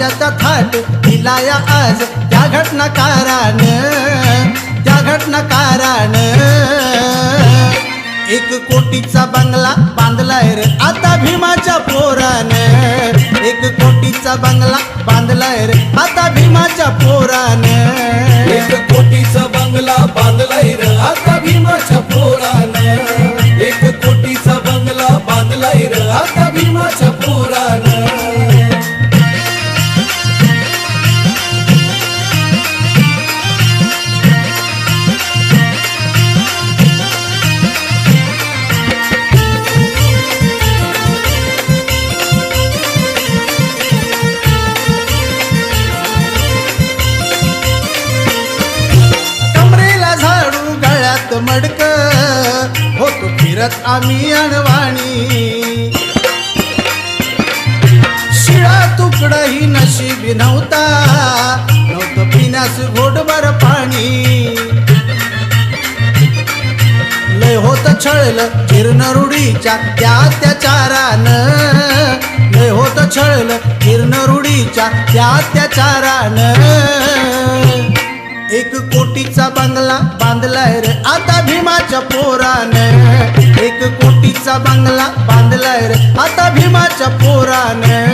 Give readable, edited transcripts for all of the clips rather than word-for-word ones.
राजाचा थाट दिलाया आज त्या घटनाकारानं 1 कोटीचा बंगला बांधलाय रे आता भीमाच्या पोरानं 1 कोटीचा बंगला बांधलाय रे आता भीमाच्या पोरानं 1 कोटीचा बंगला बांधलाय रे आता भीमाच्या पोरानं 1 कोटीचा बंगला बांधलाय रे आता भीमाच्या पोरानं मडक होतो फिरत आम्ही अनवाणी शिळा तुकडा ही नशीबी नव्हतं पिण्यास घोटभर पाणी लय होत छळलं जीर्ण रूढीच्या त्या अत्याचारानं लय होत छळलं जीर्ण रूढीच्या त्या अत्याचारानं 1 कोटीचा बंगला बांधलाय रे आता भीमाच्या पोरानं 1 कोटीचा बंगला बांधलाय रे आता भीमाच्या पोरानं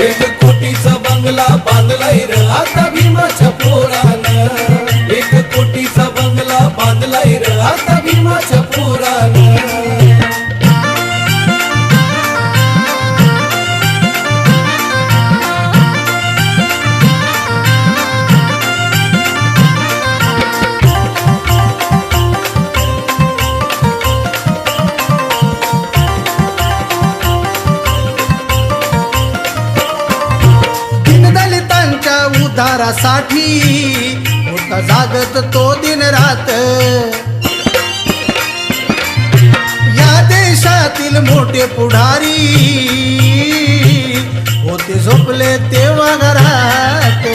1 कोटीचा बंगला बांधलाय रे आता भीमाच्या पोरानं 1 कोटीचा बंगला बांधलाय रे आता भीमाच्या पोरानं उद्धारासाठी होता जागत तो दिन रात या देशातील मोठे पुढारी होते झोपले तेव्हा घरात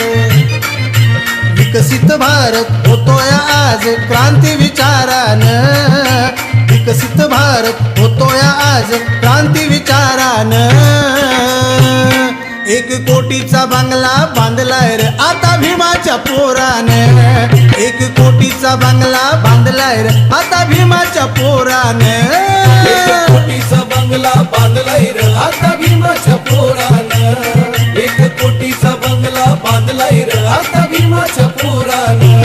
विकसित भारत होतोय आज क्रांती विचारानं विकसित भारत होतोय आज क्रांती विचारानं 1 कोटीचा बंगला बांधलाय रे आता भीमाच्या पोरानं 1 कोटीचा बंगला बांधलाय रे आता भीमाच्या पोरानं 1 कोटीचा बंगला बांधलाय रे आता भीमाच्या पोरानं 1 कोटीचा बंगला बांधलाय रे आता भीमाच्या पोरानं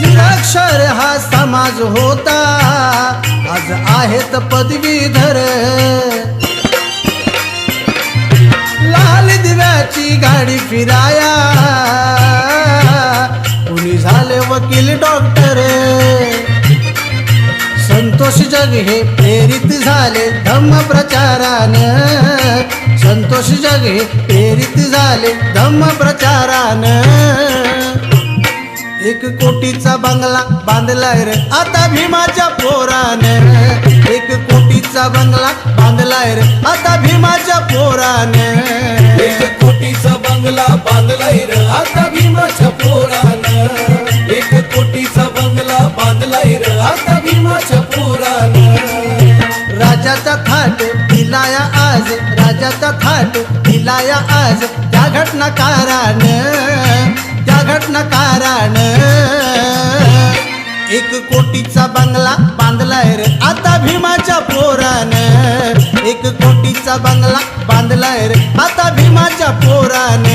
निरक्षर हा समाज होता आज आहेत पदवीधर लाल दिव्याची गाडी फिराया कुणी झाले वकील डॉक्टर संतोष जग हे प्रेरित झाले धम्म प्रचारानं संतोष जग हे प्रेरित झाले धम्म प्रचारानं 1 कोटीचा बंगला बांधलाय रे आता भीमाच्या पोरानं 1 कोटीचा बंगला बांधलाय रे आता भीमाच्या पोरानं 1 कोटीचा बंगला बांधलाय रे आता भीमाच्या पोरानं 1 कोटीचा बंगला बांधलाय रे आता भीमाच्या पोरानं राजाचा थाट दिलाया आज राजाचा थाट दिलाया आज त्या घटनाकारानं 1 कोटीचा बंगला बांधलाय रे आता भीमाच्या पोरानं 1 कोटीचा बंगला बांधलाय रे आता भीमाच्या पोरानं